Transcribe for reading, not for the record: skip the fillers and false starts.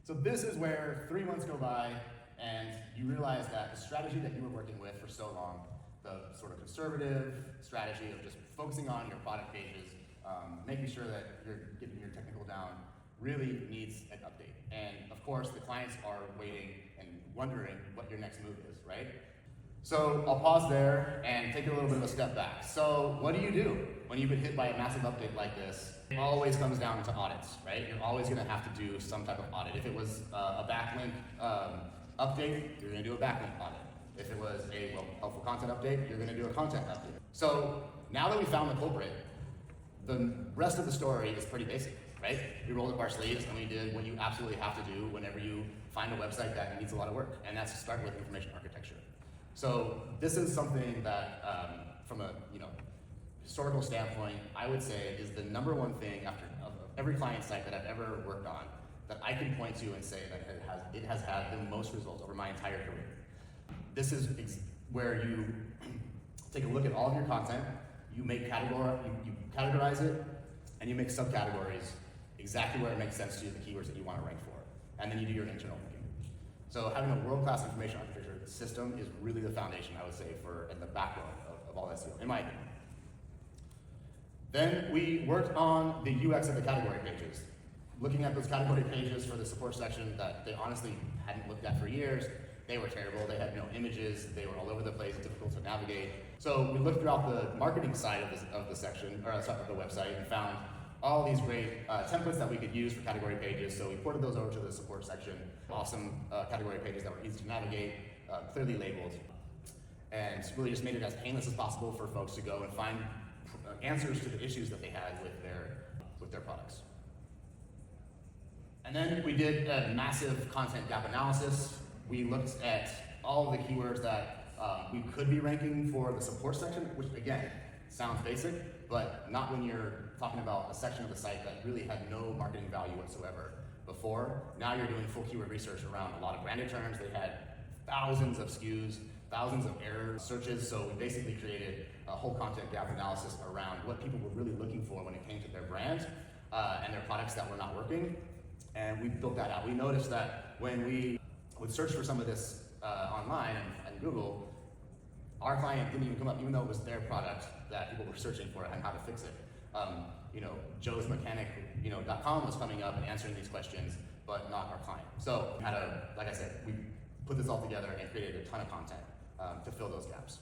So this is where 3 months go by and you realize that the strategy that you were working with for so long, the sort of conservative strategy of just focusing on your product pages, making sure that you're getting your technical down, really needs an update. And of course, the clients are waiting and wondering what your next move is, right? So I'll pause there and take a little bit of a step back. So what do when you've been hit by a massive update like this? It always comes down to audits, right? You're always gonna have to do some type of audit. If it was a backlink update, you're gonna do a backlink audit. If it was a helpful content update, you're gonna do a content update. So now that we found the culprit, the rest of the story is pretty basic, right? We rolled up our sleeves and we did what you absolutely have to do whenever you find a website that needs a lot of work, and that's to start with information architecture. So this is something that, from a historical standpoint, I would say is the number one thing of every client site that I've ever worked on that I can point to and say that it has had the most results over my entire career. This is where you take a look at all of your content, you categorize it, and you make subcategories exactly where it makes sense to you, the keywords that you want to rank for, and then you do your internal ranking. So having a world-class information architecture system is really the foundation, I would say, and the backbone of all SEO, in my opinion. Then we worked on the UX of the category pages. Looking at those category pages for the support section that they honestly hadn't looked at for years. They were terrible, they had no images, they were all over the place, difficult to navigate. So we looked throughout the marketing side of the section, or of the website, and found all these great templates that we could use for category pages. So we ported those over to the support section. Awesome category pages that were easy to navigate, clearly labeled, and really just made it as painless as possible for folks to go and find answers to the issues that they had with their products. And then we did a massive content gap analysis. We looked at all of the keywords that we could be ranking for the support section, which again, sounds basic, but not when you're talking about a section of the site that really had no marketing value whatsoever before. Now you're doing full keyword research around a lot of branded terms. They had thousands of SKUs, thousands of error searches, so we basically created a whole content gap analysis around what people were really looking for when it came to their brand and their products that were not working, and we built that out. We noticed that when we would search for some of this online and Google, our client didn't even come up, even though it was their product that people were searching for and how to fix it. joesmechanic.com was coming up and answering these questions, but not our client. So like I said, we put this all together and created a ton of content to fill those gaps.